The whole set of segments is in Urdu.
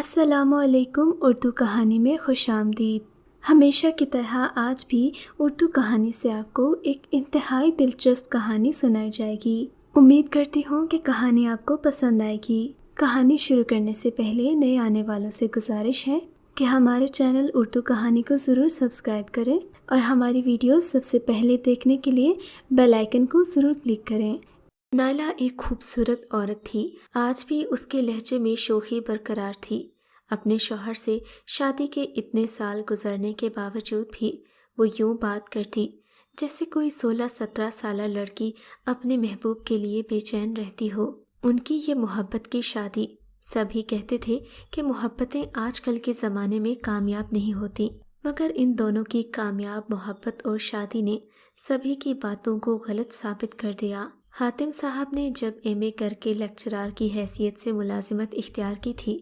السلام علیکم، اردو کہانی میں خوش آمدید۔ ہمیشہ کی طرح آج بھی اردو کہانی سے آپ کو ایک انتہائی دلچسپ کہانی سنائی جائے گی۔ امید کرتی ہوں کہ کہانی آپ کو پسند آئے گی۔ کہانی شروع کرنے سے پہلے نئے آنے والوں سے گزارش ہے کہ ہمارے چینل اردو کہانی کو ضرور سبسکرائب کریں اور ہماری ویڈیوز سب سے پہلے دیکھنے کے لیے بیل آئیکن کو ضرور کلک کریں۔ نائلہ ایک خوبصورت عورت تھی۔ آج بھی اس کے لہجے میں شوخی برقرار تھی۔ اپنے شوہر سے شادی کے اتنے سال گزرنے کے باوجود بھی وہ یوں بات کرتی جیسے کوئی 16-17 سالہ لڑکی اپنے محبوب کے لیے بے چین رہتی ہو۔ ان کی یہ محبت کی شادی، سبھی کہتے تھے کہ محبتیں آج کل کے زمانے میں کامیاب نہیں ہوتی، مگر ان دونوں کی کامیاب محبت اور شادی نے سبھی کی باتوں کو غلط ثابت کر دیا۔ حاتم صاحب نے جب ایم اے کر کے لیکچرار کی حیثیت سے ملازمت اختیار کی تھی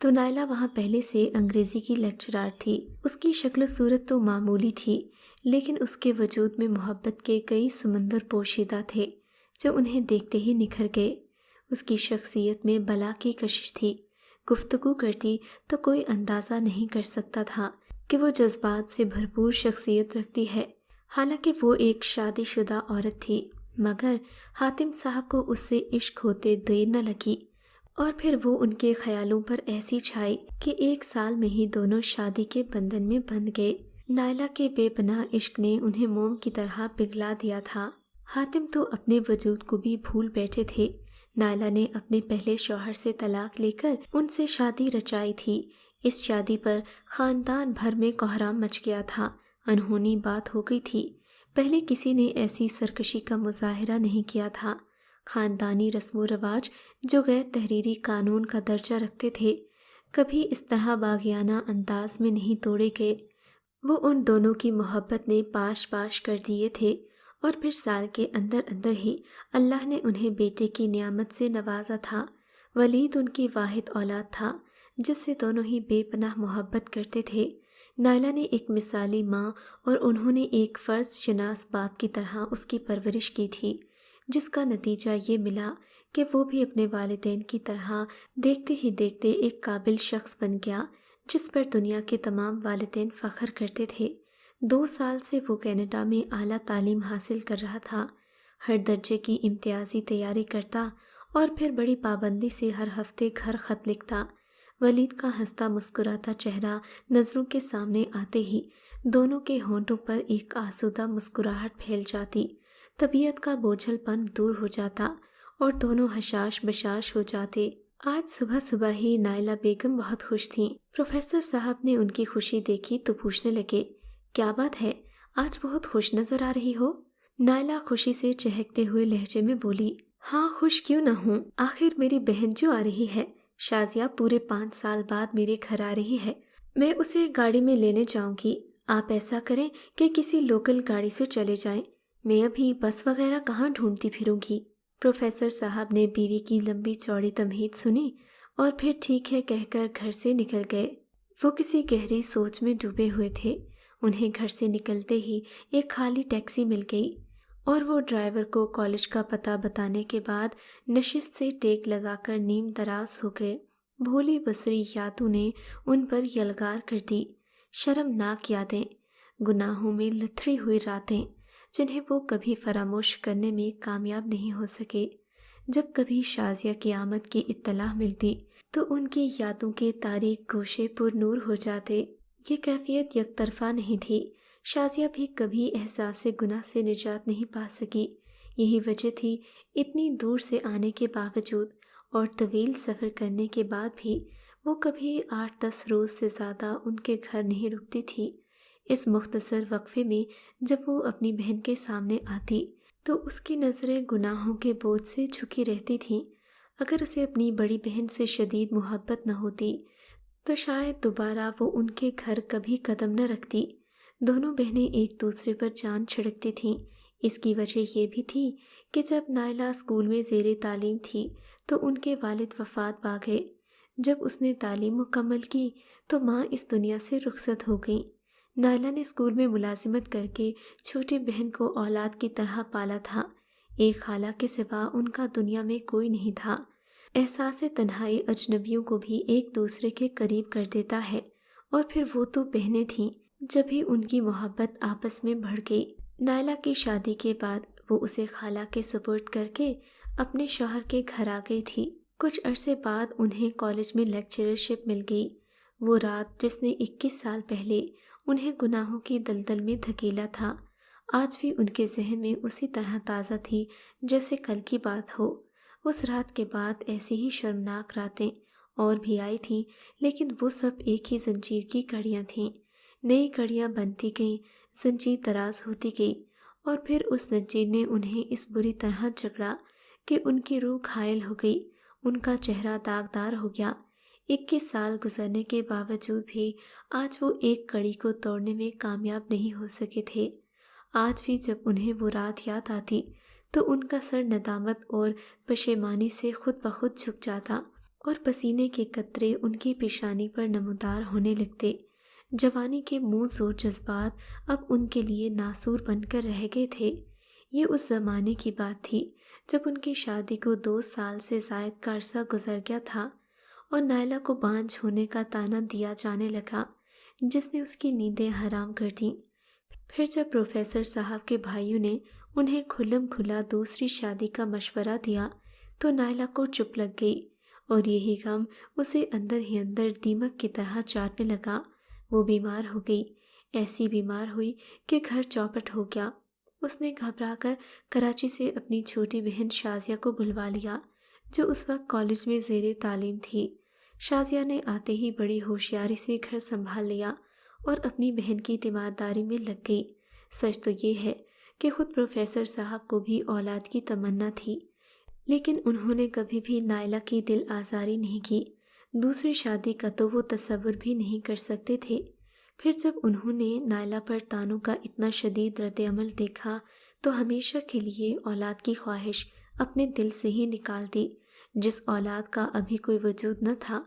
تو نائلہ وہاں پہلے سے انگریزی کی لیکچرار تھی۔ اس کی شکل و صورت تو معمولی تھی، لیکن اس کے وجود میں محبت کے کئی سمندر پوشیدہ تھے جو انہیں دیکھتے ہی نکھر گئے۔ اس کی شخصیت میں بلا کی کشش تھی۔ گفتگو کرتی تو کوئی اندازہ نہیں کر سکتا تھا کہ وہ جذبات سے بھرپور شخصیت رکھتی ہے۔ حالانکہ وہ ایک شادی شدہ عورت تھی، مگر حاتم صاحب کو اس سے عشق ہوتے دیر نہ لگی، اور پھر وہ ان کے خیالوں پر ایسی چھائی کہ 1 سال میں ہی دونوں شادی کے بندھن میں بندھ گئے۔ نائلہ کے بے پناہ عشق نے انہیں موم کی طرح پگھلا دیا تھا۔ حاتم تو اپنے وجود کو بھی بھول بیٹھے تھے۔ نائلہ نے اپنے پہلے شوہر سے طلاق لے کر ان سے شادی رچائی تھی۔ اس شادی پر خاندان بھر میں کوہرام مچ گیا تھا۔ انہونی بات ہو گئی تھی۔ پہلے کسی نے ایسی سرکشی کا مظاہرہ نہیں کیا تھا۔ خاندانی رسم و رواج جو غیر تحریری قانون کا درجہ رکھتے تھے، کبھی اس طرح باغیانہ انداز میں نہیں توڑے گئے۔ وہ ان دونوں کی محبت نے پاش پاش کر دیے تھے، اور پھر سال کے اندر اندر ہی اللہ نے انہیں بیٹے کی نعمت سے نوازا تھا۔ ولید ان کی واحد اولاد تھا جس سے دونوں ہی بے پناہ محبت کرتے تھے۔ نائلہ نے ایک مثالی ماں اور انہوں نے ایک فرض شناس باپ کی طرح اس کی پرورش کی تھی، جس کا نتیجہ یہ ملا کہ وہ بھی اپنے والدین کی طرح دیکھتے ہی دیکھتے ایک قابل شخص بن گیا جس پر دنیا کے تمام والدین فخر کرتے تھے۔ 2 سال سے وہ کینیڈا میں اعلیٰ تعلیم حاصل کر رہا تھا، ہر درجے کی امتیازی تیاری کرتا اور پھر بڑی پابندی سے ہر ہفتے گھر خط لکھتا۔ ولید کا ہنستا مسکراتا چہرہ نظروں کے سامنے آتے ہی دونوں کے ہونٹوں پر ایک آسودہ مسکراہٹ پھیل جاتی، طبیعت کا بوجھل پن دور ہو جاتا اور دونوں حشاش بشاش ہو جاتے۔ آج صبح صبح ہی نائلہ بیگم بہت خوش تھیں۔ پروفیسر صاحب نے ان کی خوشی دیکھی تو پوچھنے لگے، کیا بات ہے، آج بہت خوش نظر آ رہی ہو؟ نائلہ خوشی سے چہکتے ہوئے لہجے میں بولی، ہاں خوش کیوں نہ ہوں، آخر میری بہن جو آ رہی ہے، شازیہ پورے 5 سال بعد میرے گھر آ رہی ہے۔ میں اسے گاڑی میں لینے جاؤں گی۔ آپ ایسا کریں کہ کسی لوکل گاڑی سے چلے جائیں، میں ابھی بس وغیرہ کہاں ڈھونڈتی پھروں گی۔ پروفیسر صاحب نے بیوی کی لمبی چوڑی تمہید سنی اور پھر ٹھیک ہے کہہ کر گھر سے نکل گئے۔ وہ کسی گہری سوچ میں ڈوبے ہوئے تھے۔ انہیں گھر سے نکلتے ہی ایک خالی ٹیکسی مل گئی اور وہ ڈرائیور کو کالج کا پتہ بتانے کے بعد نشست سے ٹیک لگا کر نیم دراز ہو گئے۔ بھولی بصری یادوں نے ان پر یلغار کر دی، شرمناک یادیں، گناہوں میں لتھڑی ہوئی راتیں جنہیں وہ کبھی فراموش کرنے میں کامیاب نہیں ہو سکے۔ جب کبھی شازیہ کی آمد کی اطلاع ملتی تو ان کی یادوں کے تاریک گوشے پر نور ہو جاتے۔ یہ کیفیت یک طرفہ نہیں تھی۔ شازیہ بھی کبھی احساس گناہ سے نجات نہیں پا سکی۔ یہی وجہ تھی اتنی دور سے آنے کے باوجود اور طویل سفر کرنے کے بعد بھی وہ کبھی 8-10 روز سے زیادہ ان کے گھر نہیں رکتی تھی۔ اس مختصر وقفے میں جب وہ اپنی بہن کے سامنے آتی تو اس کی نظریں گناہوں کے بوجھ سے جھکی رہتی تھیں۔ اگر اسے اپنی بڑی بہن سے شدید محبت نہ ہوتی تو شاید دوبارہ وہ ان کے گھر کبھی قدم نہ رکھتی۔ دونوں بہنیں ایک دوسرے پر جان چھڑکتی تھیں۔ اس کی وجہ یہ بھی تھی کہ جب نائلہ اسکول میں زیر تعلیم تھی تو ان کے والد وفات پا گئے۔ جب اس نے تعلیم مکمل کی تو ماں اس دنیا سے رخصت ہو گئیں۔ نائلہ نے اسکول میں ملازمت کر کے چھوٹی بہن کو اولاد کی طرح پالا تھا۔ ایک خالہ کے سوا ان کا دنیا میں کوئی نہیں تھا۔ احساس تنہائی اجنبیوں کو بھی ایک دوسرے کے قریب کر دیتا ہے، اور پھر وہ تو بہنیں تھیں جب ہی ان کی محبت آپس میں بڑھ گئی۔ نائلہ کی شادی کے بعد وہ اسے خالہ کے سپرد کر کے اپنے شوہر کے گھر آ گئی تھی۔ کچھ عرصے بعد انہیں کالج میں لیکچررشپ مل گئی۔ وہ رات جس نے 21 سال پہلے انہیں گناہوں کی دلدل میں دھکیلا تھا، آج بھی ان کے ذہن میں اسی طرح تازہ تھی جیسے کل کی بات ہو۔ اس رات کے بعد ایسی ہی شرمناک راتیں اور بھی آئی تھیں، لیکن وہ سب ایک ہی زنجیر کی کڑیاں تھیں۔ نئی کڑیاں بنتی گئیں، زنجیر دراز ہوتی گئی، اور پھر اس زنجیر نے انہیں اس بری طرح جکڑا کہ ان کی روح گھائل ہو گئی، ان کا چہرہ داغدار ہو گیا۔ 21 سال گزرنے کے باوجود بھی آج وہ ایک کڑی کو توڑنے میں کامیاب نہیں ہو سکے تھے۔ آج بھی جب انہیں وہ رات یاد آتی تو ان کا سر ندامت اور پشیمانی سے خود بخود جھک جاتا، اور پسینے کے قطرے ان کی پیشانی پر نمودار ہونے لگتے۔ جوانی کے منہ زور جذبات اب ان کے لیے ناسور بن کر رہ گئے تھے۔ یہ اس زمانے کی بات تھی جب ان کی شادی کو 2 سال سے زائد کا عرصہ گزر گیا تھا، اور نائلہ کو بانجھ ہونے کا طعنہ دیا جانے لگا جس نے اس کی نیندیں حرام کر دیں۔ پھر جب پروفیسر صاحب کے بھائیوں نے انہیں کھلم کھلا دوسری شادی کا مشورہ دیا تو نائلہ کو چپ لگ گئی، اور یہی غم اسے اندر ہی اندر دیمک کی طرح چاٹنے لگا۔ وہ بیمار ہو گئی، ایسی بیمار ہوئی کہ گھر چوپٹ ہو گیا۔ اس نے گھبرا کر کراچی سے اپنی چھوٹی بہن شازیہ کو بلوا لیا جو اس وقت کالج میں زیر تعلیم تھی۔ شازیہ نے آتے ہی بڑی ہوشیاری سے گھر سنبھال لیا اور اپنی بہن کی تیمارداری میں لگ گئی۔ سچ تو یہ ہے کہ خود پروفیسر صاحب کو بھی اولاد کی تمنا تھی، لیکن انہوں نے کبھی بھی نائلہ کی دل آزاری نہیں کی۔ دوسری شادی کا تو وہ تصور بھی نہیں کر سکتے تھے۔ پھر جب انہوں نے نائلہ پر طعنوں کا اتنا شدید رد عمل دیکھا تو ہمیشہ کے لیے اولاد کی خواہش اپنے دل سے ہی نکال دی۔ جس اولاد کا ابھی کوئی وجود نہ تھا،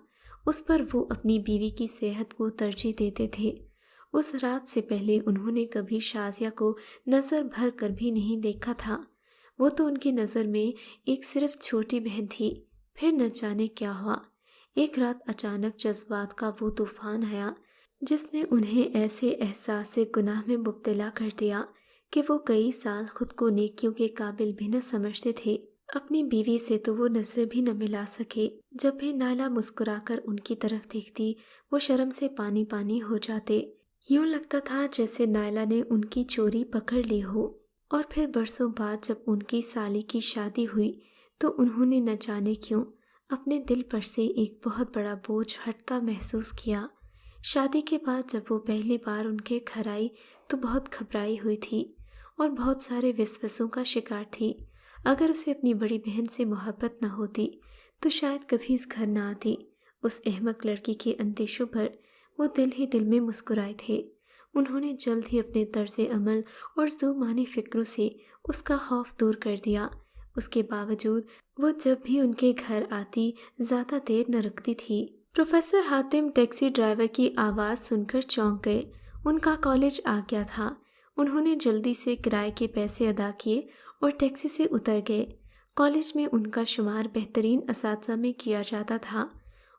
اس پر وہ اپنی بیوی کی صحت کو ترجیح دیتے تھے۔ اس رات سے پہلے انہوں نے کبھی شازیہ کو نظر بھر کر بھی نہیں دیکھا تھا۔ وہ تو ان کی نظر میں ایک صرف چھوٹی بہن تھی۔ پھر نہ جانے کیا ہوا، ایک رات اچانک جذبات کا وہ طوفان آیا جس نے انہیں ایسے احساس سے گناہ میں مبتلا کر دیا کہ وہ کئی سال خود کو نیکیوں کے قابل بھی نہ سمجھتے تھے۔ اپنی بیوی سے تو وہ نظر بھی نہ ملا سکے۔ جب بھی نائلہ مسکرا کر ان کی طرف دیکھتی وہ شرم سے پانی پانی ہو جاتے۔ یوں لگتا تھا جیسے نائلہ نے ان کی چوری پکڑ لی ہو۔ اور پھر برسوں بعد جب ان کی سالی کی شادی ہوئی تو انہوں نے نہ جانے کیوں اپنے دل پر سے ایک بہت بڑا بوجھ ہٹتا محسوس کیا۔ شادی کے بعد جب وہ پہلی بار ان کے گھر آئی تو بہت گھبرائی ہوئی تھی اور بہت سارے وسوسوں کا شکار تھی۔ اگر اسے اپنی بڑی بہن سے محبت نہ ہوتی تو شاید کبھی اس گھر نہ آتی۔ اس احمق لڑکی کے اندیشوں پر وہ دل ہی دل میں مسکرائے تھے۔ انہوں نے جلد ہی اپنے طرز عمل اور ذو معنی فکروں سے اس کا خوف دور کر دیا۔ اس کے باوجود وہ جب بھی ان کے گھر آتی زیادہ دیر نہ رکتی تھی۔ پروفیسر حاتم ٹیکسی ڈرائیور کی آواز سن کر چونک گئے۔ ان کا کالج آ گیا تھا۔ انہوں نے جلدی سے کرائے کے پیسے ادا کیے اور ٹیکسی سے اتر گئے۔ کالج میں ان کا شمار بہترین اساتذہ میں کیا جاتا تھا۔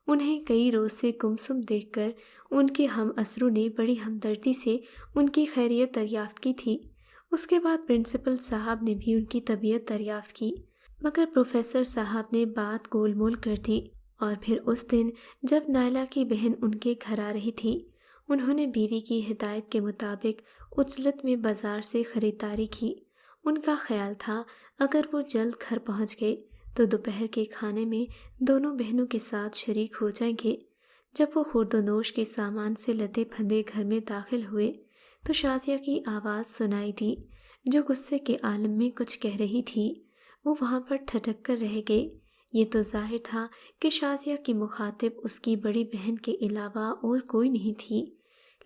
انہیں کئی روز سے گمسم دیکھ کر ان کے ہم عصروں نے بڑی ہمدردی سے ان کی خیریت دریافت کی تھی۔ اس کے بعد پرنسپل صاحب نے بھی ان کی طبیعت دریافت کی، مگر پروفیسر صاحب نے بات گول مول کر دی۔ اور پھر اس دن جب نائلہ کی بہن ان کے گھر آ رہی تھی، انہوں نے بیوی کی ہدایت کے مطابق عجلت میں بازار سے خریداری کی۔ ان کا خیال تھا اگر وہ جلد گھر پہنچ گئے تو دوپہر کے کھانے میں دونوں بہنوں کے ساتھ شریک ہو جائیں گے۔ جب وہ خورد و نوش کے سامان سے لدے پھندے گھر میں داخل ہوئے تو شازیہ کی آواز سنائی دی جو غصے کے عالم میں کچھ کہہ رہی تھی۔ وہ وہاں پر ٹھٹک کر رہ گئے۔ یہ تو ظاہر تھا کہ شازیہ کی مخاطب اس کی بڑی بہن کے علاوہ اور کوئی نہیں تھی،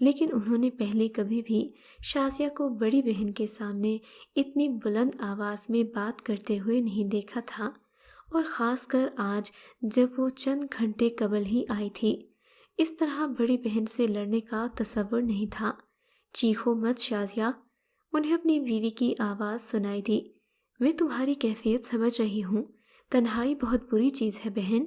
لیکن انہوں نے پہلے کبھی بھی شازیہ کو بڑی بہن کے سامنے اتنی بلند آواز میں بات کرتے ہوئے نہیں دیکھا تھا، اور خاص کر آج جب وہ چند گھنٹے قبل ہی آئی تھی۔ اس طرح بڑی بہن سے لڑنے کا تصور نہیں تھا۔ چیخو مت شازیہ، انہیں اپنی بیوی کی آواز سنائی دی۔ میں تمہاری کیفیت سمجھ رہی ہوں، تنہائی بہت بری چیز ہے بہن،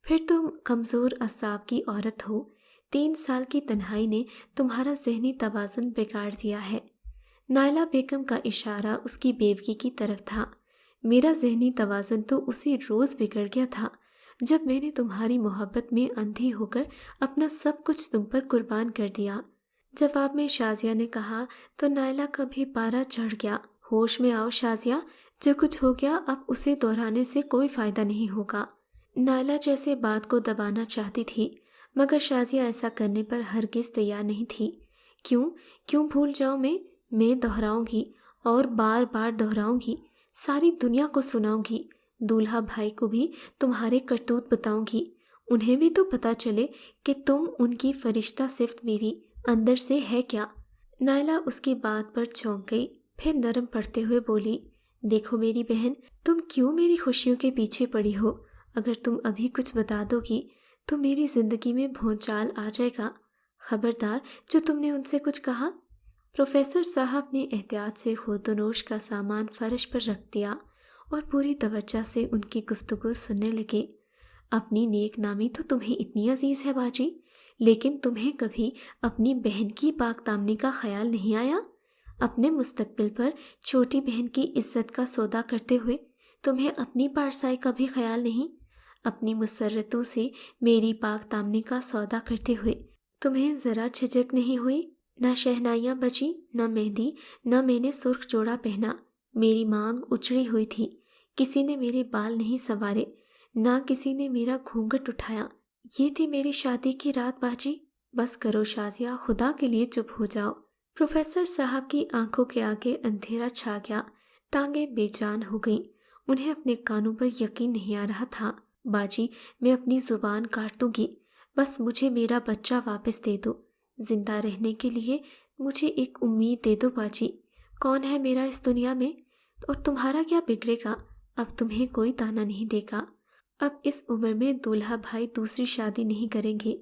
پھر تم کمزور اعصاب کی عورت ہو۔ 3 سال کی تنہائی نے تمہارا ذہنی توازن بگاڑ دیا ہے۔ نائلہ بیگم کا اشارہ اس کی بیوگی کی طرف تھا۔ میرا ذہنی توازن تو اسی روز بگڑ گیا تھا جب میں نے تمہاری محبت میں اندھی ہو کر اپنا سب کچھ تم پر قربان کر دیا۔ جواب میں شازیہ نے کہا تو نائلہ کا بھی پارا چڑھ گیا۔ ہوش میں آؤ شازیہ، جو کچھ ہو گیا اب اسے دہرانے سے کوئی فائدہ نہیں ہوگا۔ نائلہ جیسے بات کو دبانا چاہتی تھی، مگر شازیہ ایسا کرنے پر ہرگز تیار نہیں تھی۔ کیوں بھول جاؤں میں دہراؤں گی اور بار بار دہراؤں گی، ساری دنیا کو سناؤں گی، دولہا بھائی کو بھی تمہارے کرتوت بتاؤں گی، انہیں بھی تو پتہ چلے کہ تم ان کی فرشتہ صفت بیوی اندر سے ہے کیا۔ نائلہ اس کی بات پر چونک گئی، پھر نرم پڑتے ہوئے بولی، دیکھو میری بہن، تم کیوں میری خوشیوں کے پیچھے پڑی ہو؟ اگر تم ابھی کچھ بتا دو گی تو میری زندگی میں بھونچال آ جائے گا۔ خبردار جو تم نے ان سے کچھ کہا۔ پروفیسر صاحب نے احتیاط سے خوردونوش کا سامان فرش پر رکھ دیا اور پوری توجہ سے ان کی گفتگو سننے لگے۔ اپنی نیک نامی تو تمہیں اتنی عزیز ہے باجی، لیکن تمہیں کبھی اپنی بہن کی پاک دامنی کا خیال نہیں آیا؟ اپنے مستقبل پر چھوٹی بہن کی عزت کا سودا کرتے ہوئے تمہیں اپنی پارسائی کا بھی خیال نہیں؟ اپنی مسرتوں سے میری پاک دامنی کا سودا کرتے ہوئے تمہیں ذرا جھجک نہیں ہوئی؟ نہ شہنائیاں بچی، نہ مہندی، نہ میں نے سرخ جوڑا پہنا، میری مانگ اچڑی ہوئی تھی، کسی نے میرے بال نہیں سنوارے، نہ کسی نے میرا گھونگھٹ اٹھایا، یہ تھی میری شادی کی رات باجی۔ بس کرو شازیہ، خدا کے لیے چپ ہو جاؤ۔ پروفیسر صاحب کی آنکھوں کے آگے اندھیرا چھا گیا، ٹانگیں بے جان ہو گئیں، انہیں اپنے کانوں پر یقین نہیں آ رہا تھا۔ باجی، میں اپنی زبان کاٹ دوں گی، بس مجھے میرا بچہ واپس دے دو، زندہ رہنے کے لیے مجھے ایک امید دے دو باجی۔ کون ہے میرا اس دنیا میں؟ اور تمہارا کیا بگڑے گا؟ اب تمہیں کوئی تانا نہیں دے گا۔ اب اس عمر میں دولہا بھائی دوسری شادی نہیں کریں گے۔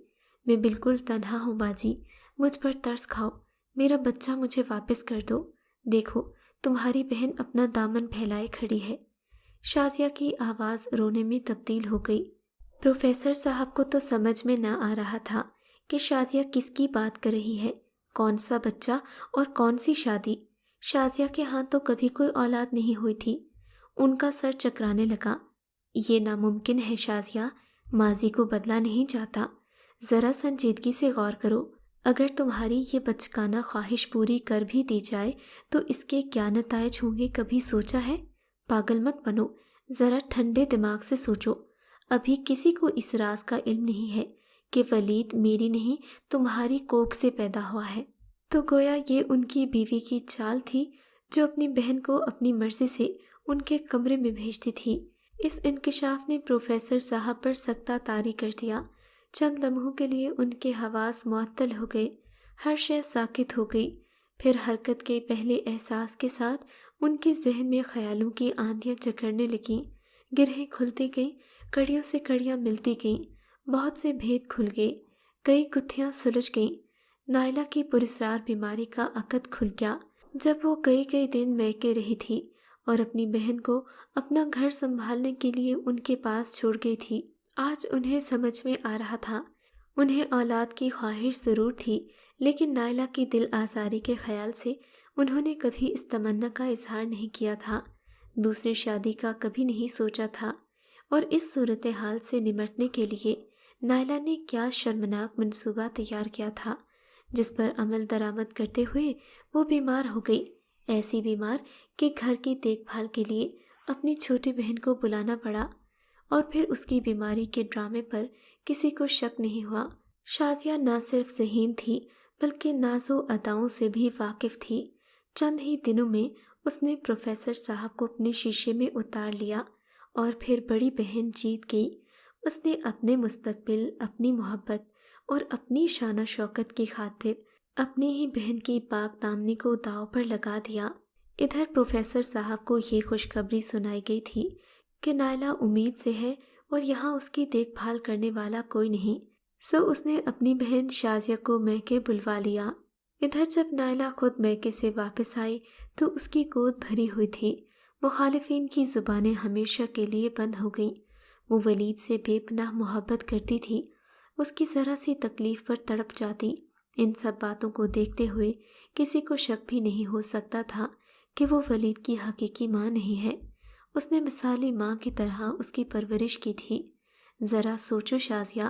میں بالکل تنہا ہوں باجی، مجھ پر ترس کھاؤ، میرا بچہ مجھے واپس کر دو۔ دیکھو تمہاری بہن اپنا دامن پھیلائے کھڑی ہے۔ شازیہ کی آواز رونے میں تبدیل ہو گئی۔ پروفیسر صاحب کو تو سمجھ میں نہ آ رہا تھا کہ شازیہ کس کی بات کر رہی ہے، کون سا بچہ اور کون سی شادی۔ شازیہ کے ہاں تو کبھی کوئی اولاد نہیں ہوئی تھی۔ ان کا سر چکرانے لگا۔ یہ ناممکن ہے شازیہ، ماضی کو بدلا نہیں جاتا، ذرا سنجیدگی سے غور کرو۔ اگر تمہاری یہ بچکانہ خواہش پوری کر بھی دی جائے تو اس کے کیا نتائج ہوں گے کبھی سوچا ہے؟ پاگل مت بنو، ذرا ٹھنڈے دماغ سے سوچو۔ ابھی کسی کو اس راز کا علم نہیں ہے کہ ولید میری نہیں تمہاری کوکھ سے پیدا ہوا ہے۔ تو گویا یہ ان کی بیوی کی چال تھی جو اپنی بہن کو اپنی مرضی سے ان کے کمرے میں بھیجتی تھی۔ اس انکشاف نے پروفیسر صاحب پر سکتہ طاری کر دیا۔ چند لمحوں کے لیے ان کے حواس معطل ہو گئے، ہر شے ساکت ہو گئی۔ پھر حرکت کے پہلے احساس کے ساتھ ان کے ذہن میں خیالوں کی آندیاں چکرنے لگیں، گرہیں کھلتی گئیں، کڑیوں سے کڑیاں ملتی گئیں، بہت سے بھید کھل گئے، کئی گتھیاں سلجھ گئیں۔ نائلہ کی پراسرار بیماری کا عقد کھل گیا۔ جب وہ کئی دن میکے رہی تھی اور اپنی بہن کو اپنا گھر سنبھالنے کے لیے ان کے پاس چھوڑ گئی تھی، آج انہیں سمجھ میں آ رہا تھا۔ انہیں اولاد کی خواہش ضرور تھی، لیکن نائلہ کی دل آزاری کے خیال سے انہوں نے کبھی اس تمنا کا اظہار نہیں کیا تھا، دوسری شادی کا کبھی نہیں سوچا تھا۔ اور اس صورتحال سے نمٹنے کے لیے نائلہ نے کیا شرمناک منصوبہ تیار کیا تھا، جس پر عمل درآمد کرتے ہوئے وہ بیمار ہو گئی، ایسی بیمار کہ گھر کی دیکھ بھال کے لیے اپنی چھوٹی بہن کو بلانا پڑا۔ اور پھر اس کی بیماری کے ڈرامے پر کسی کو شک نہیں ہوا۔ شازیہ نہ صرف ذہین تھی بلکہ ناز و اداؤں سے بھی واقف تھی۔ چند ہی دنوں میں اس نے پروفیسر صاحب کو اپنے شیشے میں اتار لیا اور پھر بڑی بہن جیت گئی۔ اس نے اپنے مستقبل، اپنی محبت اور اپنی شان و شوکت کی خاطر اپنی ہی بہن کی پاک دامنی کو داؤ پر لگا دیا۔ ادھر پروفیسر صاحب کو یہ خوشخبری سنائی گئی تھی کہ نائلہ امید سے ہے اور یہاں اس کی دیکھ بھال کرنے والا کوئی نہیں، سو اس نے اپنی بہن شازیہ کو میکے بلوا لیا۔ ادھر جب نائلہ خود میکے سے واپس آئی تو اس کی گود بھری ہوئی تھی، مخالفین کی زبانیں ہمیشہ کے لیے بند ہو گئیں۔ وہ ولید سے بے پناہ محبت کرتی تھی، اس کی ذرا سی تکلیف پر تڑپ جاتی۔ ان سب باتوں کو دیکھتے ہوئے کسی کو شک بھی نہیں ہو سکتا تھا کہ وہ ولید کی حقیقی ماں نہیں ہے۔ اس نے مثالی ماں کی طرح اس کی پرورش کی تھی۔ ذرا سوچو شازیہ،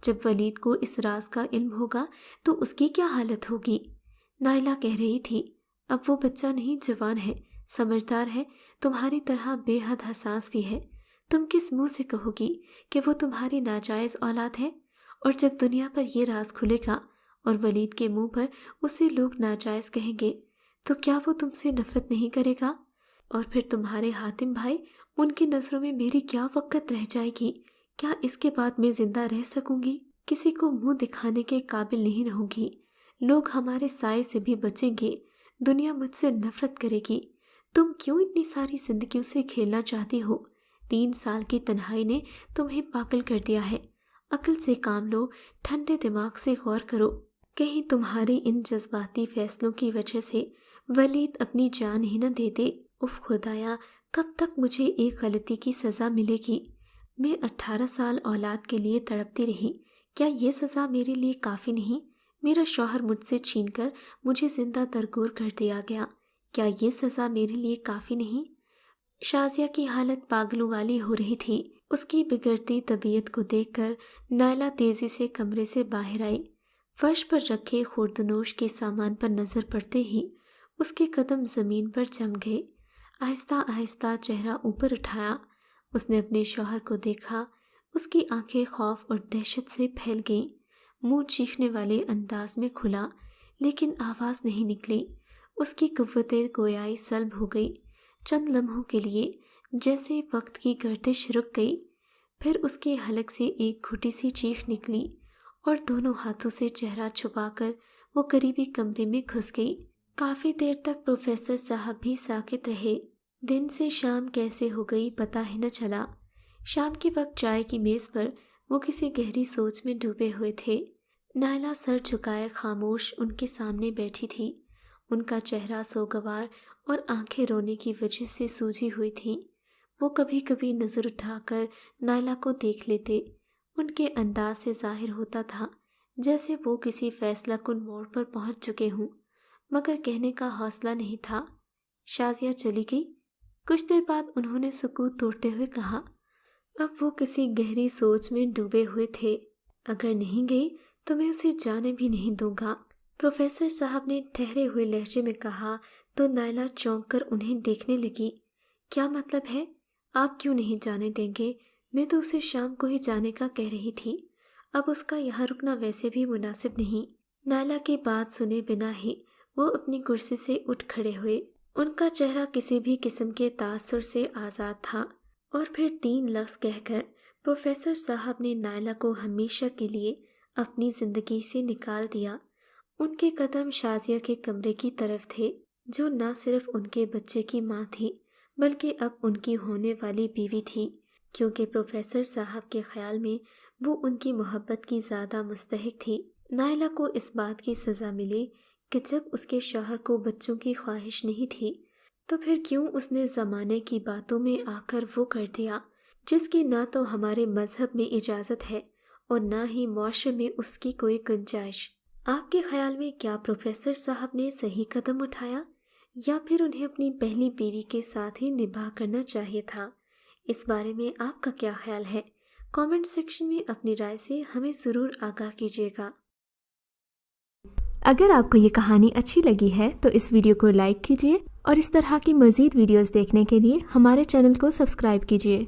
جب ولید کو اس راز کا علم ہوگا تو اس کی کیا حالت ہوگی؟ نائلہ کہہ رہی تھی، اب وہ بچہ نہیں، جوان ہے، سمجھدار ہے، تمہاری طرح بے حد حساس بھی ہے۔ تم کس منہ سے کہو گی کہ وہ تمہاری ناجائز اولاد ہے؟ اور جب دنیا پر یہ راز کھلے گا اور ولید کے منہ پر اسے لوگ ناجائز کہیں گے تو کیا وہ تم سے نفرت نہیں کرے گا؟ اور پھر تمہارے حاتم بھائی، ان کی نظروں میں میری کیا وقت رہ جائے گی؟ کیا اس کے بعد میں زندہ رہ سکوں گی؟ کسی کو منہ دکھانے کے قابل نہیں رہوں گی، لوگ ہمارے سائے سے بھی بچیں گے، دنیا مجھ سے نفرت کرے گی۔ تم کیوں اتنی ساری زندگیوں سے کھیلنا چاہتی ہو؟ 3 سال کی تنہائی نے تمہیں پاگل کر دیا ہے۔ عقل سے کام لو، ٹھنڈے دماغ سے غور کرو، کہیں تمہارے ان جذباتی فیصلوں کی وجہ سے ولید اپنی جان ہی نہ دے دے۔ اف خدایا، کب تک مجھے ایک غلطی کی سزا ملے گی؟ میں 18 سال اولاد کے لیے تڑپتی رہی، کیا یہ سزا میرے لیے کافی نہیں؟ میرا شوہر مجھ سے چھین کر مجھے زندہ درگور کر دیا گیا، کیا یہ سزا میرے لیے کافی نہیں؟ شازیہ کی حالت پاگلوں والی ہو رہی تھی۔ اس کی بگڑتی طبیعت کو دیکھ کر نائلہ تیزی سے کمرے سے باہر آئی۔ فرش پر رکھے خوردنوش کے سامان پر نظر پڑتے ہی اس کے قدم زمین پر جم گئے۔ آہستہ آہستہ چہرہ اوپر اٹھایا، اس نے اپنے شوہر کو دیکھا۔ اس کی آنکھیں خوف اور دہشت سے پھیل گئیں، منہ چیخنے والے انداز میں کھلا لیکن آواز نہیں نکلی۔ اس کی قوت گویائی سلب ہو گئی۔ چند لمحوں کے لیے جیسے وقت کی گردش رک گئی، پھر اس کے حلق سے ایک گھٹی سی چیخ نکلی اور دونوں ہاتھوں سے چہرہ چھپا کر وہ قریبی کمرے میں گھس گئی۔ کافی دیر تک پروفیسر صاحب بھی ساکت رہے۔ دن سے شام کیسے ہو گئی پتہ ہی نہ چلا۔ شام کے وقت چائے کی میز پر وہ کسی گہری سوچ میں ڈوبے ہوئے تھے۔ نائلہ سر جھکائے خاموش ان کے سامنے بیٹھی تھی۔ ان کا چہرہ سوگوار اور آنکھیں رونے کی وجہ سے سوجی ہوئی تھیں۔ وہ کبھی کبھی نظر اٹھا کر نائلہ کو دیکھ لیتے۔ ان کے انداز سے ظاہر ہوتا تھا جیسے وہ کسی فیصلہ کن موڑ پر پہنچ چکے ہوں، مگر کہنے کا حوصلہ نہیں تھا۔ شازیہ چلی گئی؟ کچھ دیر بعد انہوں نے سکوت توڑتے ہوئے کہا۔ اب وہ کسی گہری سوچ میں ڈوبے ہوئے تھے۔ اگر نہیں گئی تو میں اسے جانے بھی نہیں دوں گا، پروفیسر صاحب نے ٹھہرے ہوئے لہجے میں کہا تو نائلہ چونک کر انہیں دیکھنے لگی۔ کیا مطلب ہے؟ آپ کیوں نہیں جانے دیں گے؟ میں تو اسے شام کو ہی جانے کا کہہ رہی تھی، اب اس کا یہاں رکنا ویسے بھی مناسب نہیں۔ نائلہ کی بات سنے بنا ہی وہ اپنی کرسی سے اٹھ کھڑے ہوئے۔ ان کا چہرہ کسی بھی قسم کے تاثر سے آزاد تھا، اور پھر 3 لفظ کہہ کر پروفیسر صاحب نے نائلہ کو ہمیشہ کے لیے اپنی زندگی سے نکال دیا۔ ان کے قدم شازیہ کے کمرے کی طرف تھے، جو نہ صرف ان کے بچے کی ماں تھی بلکہ اب ان کی ہونے والی بیوی تھی، کیونکہ پروفیسر صاحب کے خیال میں وہ ان کی محبت کی زیادہ مستحق تھی۔ نائلہ کو اس بات کی سزا ملی کہ جب اس کے شوہر کو بچوں کی خواہش نہیں تھی تو پھر کیوں اس نے زمانے کی باتوں میں آ کر وہ کر دیا جس کی نہ تو ہمارے مذہب میں اجازت ہے اور نہ ہی معاشرے میں اس کی کوئی گنجائش۔ آپ کے خیال میں کیا پروفیسر صاحب نے صحیح قدم اٹھایا یا پھر انہیں اپنی پہلی بیوی کے ساتھ ہی نباہ کرنا چاہیے تھا؟ اس بارے میں آپ کا کیا خیال ہے؟ کامنٹ سیکشن میں اپنی رائے سے ہمیں ضرور آگاہ کیجیے گا۔ اگر آپ کو یہ کہانی اچھی لگی ہے تو اس ویڈیو کو لائک کیجیے اور اس طرح کی مزید ویڈیوز دیکھنے کے لیے ہمارے چینل کو سبسکرائب کیجیے۔